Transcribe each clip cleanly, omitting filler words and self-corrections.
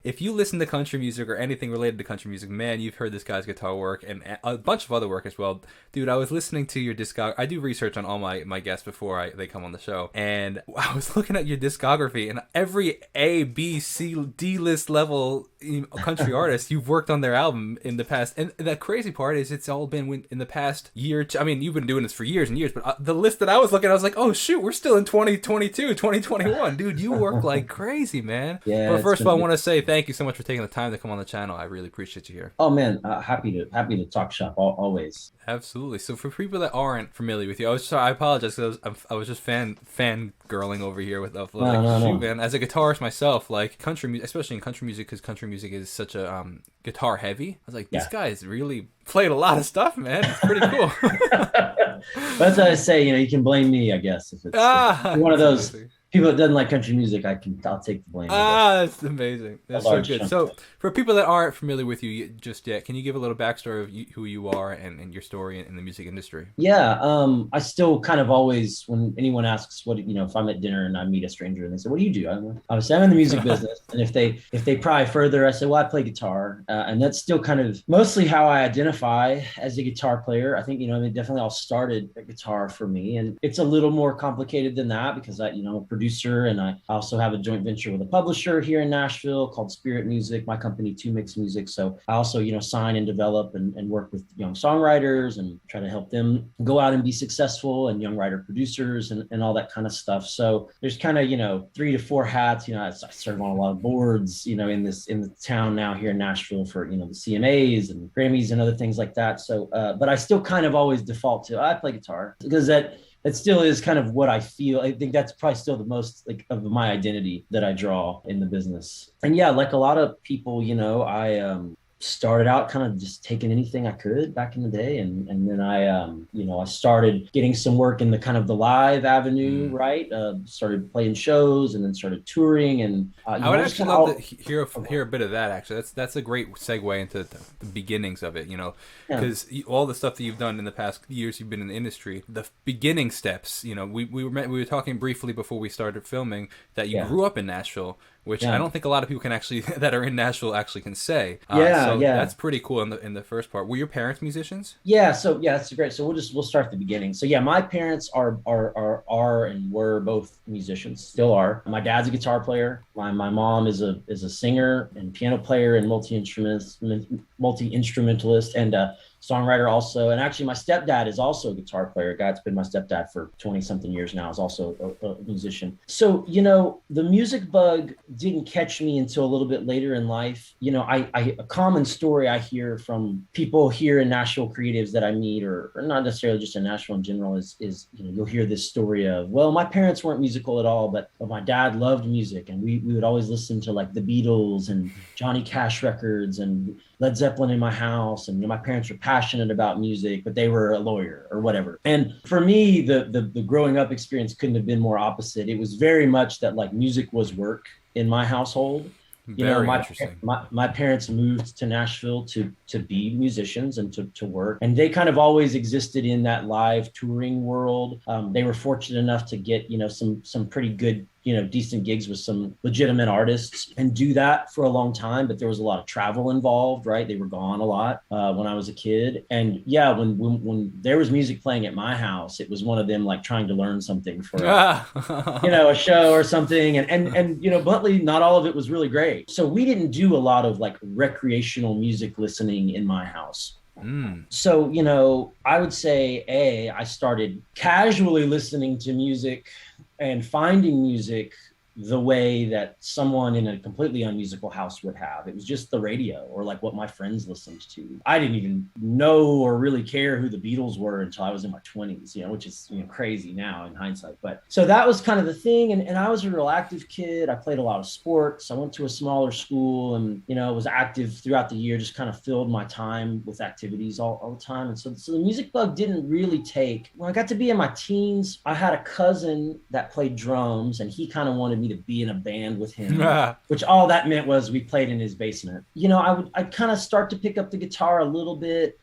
if you listen to country music or anything related to country music, man, you've heard this guy's guitar work and a bunch of other work as well. Dude, I was listening to your discog. I do research on all my guests before they come on the show, and I was looking at your discography, and every A, B, C, D list level country artist, you've worked on their album in the past. And the crazy part is it's all been in the past year. I mean, you've been doing this for years and years, but the list that I was looking at, I was like, oh shoot, we're still in 2022, 2021. Dude, you work like crazy, man. Yeah. But first of all, I want to say thank you so much for taking the time to come on the channel. I really appreciate you here. Oh man, happy to talk shop always. Absolutely. So for people that aren't familiar with you, I apologize because I was just fan girling over here with like, No. shoot, man. As a guitarist myself, like country music, especially in country music, because country music is such a guitar heavy. I was like, this guy's really played a lot of stuff, man. It's pretty cool. That's what I say. You can blame me, I guess, if it's one of those people that doesn't like country music. I'll take the blame. That's amazing. That's so good. So for people that aren't familiar with you just yet, can you give a little backstory of who you are and your story in the music industry? Yeah. I still kind of always, when anyone asks what, if I'm at dinner and I meet a stranger and they say, what do you do? Obviously I'm in the music business. And if they pry further, I say, well, I play guitar. And that's still kind of mostly how I identify as a guitar player. I think, definitely all started a guitar for me. And it's a little more complicated than that because I'm a producer, and I also have a joint venture with a publisher here in Nashville called Spirit Music, my company, To Mix Music. So I also, sign and develop and work with young songwriters and try to help them go out and be successful, and young writer producers and all that kind of stuff. So there's kind of, 3 to 4 hats. I serve on a lot of boards, in the town now here in Nashville for, the CMAs and Grammys and other things like that. So, but I still kind of always default to, I play guitar because that still is kind of what I feel. I think that's probably still the most of my identity that I draw in the business. And yeah, like a lot of people, I started out kind of just taking anything I could back in the day. And then I started getting some work in the kind of the live avenue, right? Started playing shows and then started touring. And I would actually love to hear a bit of that, actually. That's a great segue into the beginnings of it, because all the stuff that you've done in the past years you've been in the industry, the beginning steps, we were talking briefly before we started filming that you grew up in Nashville, which I don't think a lot of people can actually that are in Nashville actually can say. That's pretty cool in the first part. Were your parents musicians? Yeah. So that's great. So we'll start at the beginning. So yeah, my parents are and were both musicians, still are. My dad's a guitar player. My mom is a singer and piano player and multi-instrumentalist and songwriter also. And actually my stepdad is also a guitar player. A guy that's been my stepdad for 20 something years now is also a musician. So, the music bug didn't catch me until a little bit later in life. A common story I hear from people here in Nashville, creatives that I meet, or not necessarily just in Nashville in general, is you'll hear this story of, well, my parents weren't musical at all, but my dad loved music. And we would always listen to like the Beatles and Johnny Cash records and Led Zeppelin in my house. And my parents were passionate about music, but they were a lawyer or whatever. And for me, the growing up experience couldn't have been more opposite. It was very much that like music was work in my household. My parents moved to Nashville to be musicians and to work. And they kind of always existed in that live touring world. They were fortunate enough to get, some pretty good, decent gigs with some legitimate artists and do that for a long time. But there was a lot of travel involved, right? They were gone a lot when I was a kid. And yeah, when there was music playing at my house, it was one of them like trying to learn something for, a show or something. And bluntly, not all of it was really great. So we didn't do a lot of like recreational music listening in my house. So, I would say, I started casually listening to music and finding music the way that someone in a completely unmusical house would have. It was just the radio or like what my friends listened to. I didn't even know or really care who the Beatles were until I was in my 20s, which is crazy now in hindsight. But so that was kind of the thing. And I was a real active kid. I played a lot of sports. I went to a smaller school and, was active throughout the year, just kind of filled my time with activities all the time. And so the music bug didn't really take. When I got to be in my teens, I had a cousin that played drums and he kind of wanted me to be in a band with him, which all that meant was we played in his basement. I'd kind of start to pick up the guitar a little bit,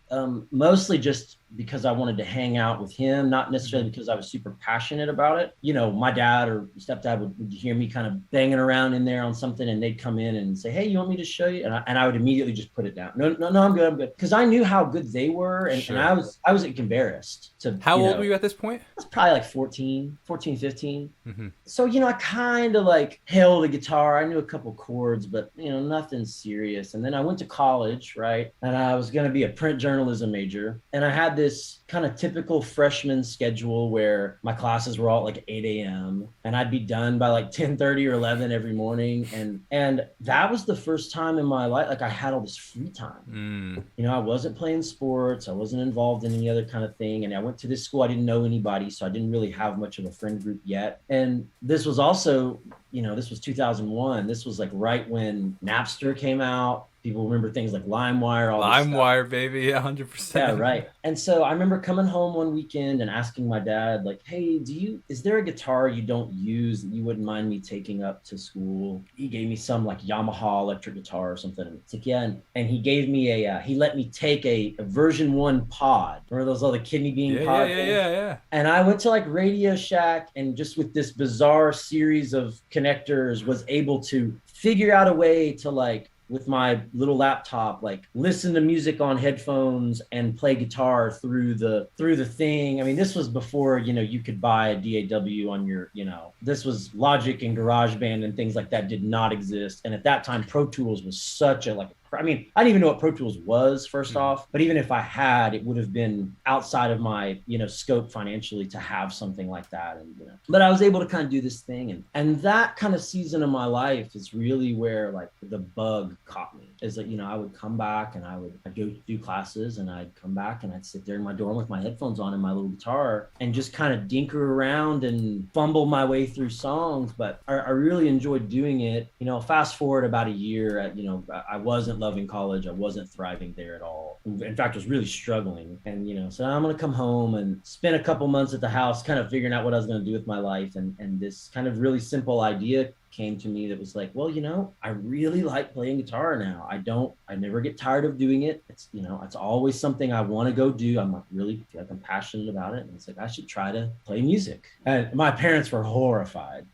Mostly just because I wanted to hang out with him, not necessarily because I was super passionate about it. You know, my dad or stepdad would hear me kind of banging around in there on something, and they'd come in and say, "Hey, you want me to show you?" And I would immediately just put it down. No, no, no, I'm good, I'm good, because I knew how good they were, and Sure. I was embarrassed to, How you old were know, you at this point? I was probably like 14, 15. Mm-hmm. So, you know, I kind of like held a guitar. I knew a couple chords, but, you know, nothing serious. And then I went to college, right? And I was going to be a print journalism major. And I had this kind of typical freshman schedule where my classes were all like 8 a.m. and I'd be done by like 10:30 or 11 every morning. And that was the first time in my life, like I had all this free time. You know, I wasn't playing sports. I wasn't involved in any other kind of thing. And I went to this school. I didn't know anybody. So I didn't really have much of a friend group yet. And this was also, you know, this was 2001. This was like right when Napster came out. People remember things like LimeWire, all this stuff. LimeWire, baby, yeah, Yeah, 100%. right. And so I remember coming home one weekend and asking my dad, like, "Hey, is there a guitar you don't use that you wouldn't mind me taking up to school?" He gave me some like Yamaha electric guitar or something. It's like, yeah. And he gave me he let me take a version 1 pod. Remember those little kidney bean Yeah, yeah, pod yeah, things? yeah, yeah. And I went to like Radio Shack, and just with this bizarre series of connectors was able to figure out a way to, like, with my little laptop, like listen to music on headphones and play guitar through the thing. I mean, this was before, you know, you could buy a DAW on your, you know, this was Logic and GarageBand and things like that did not exist. And at that time, Pro Tools was such a, like, I mean, I didn't even know what Pro Tools was, first off, but even if I had, it would have been outside of my, you know, scope financially to have something like that. And, you know, but I was able to kind of do this thing. And that kind of season of my life is really where, like, the bug caught me, is that, you know, I would come back and I'd go do classes, and I'd come back and I'd sit there in my dorm with my headphones on and my little guitar and just kind of dinker around and fumble my way through songs. But I really enjoyed doing it. You know, fast forward about a year, you know, I wasn't loving college. I wasn't thriving there at all. In fact, I was really struggling. And, you know, so I'm going to come home and spend a couple months at the house kind of figuring out what I was going to do with my life. And this kind of really simple idea came to me that was like, well, you know, I really like playing guitar now. I never get tired of doing it. It's, you know, it's always something I want to go do. I'm like, really feel like I'm passionate about it. And it's like, I should try to play music. And my parents were horrified.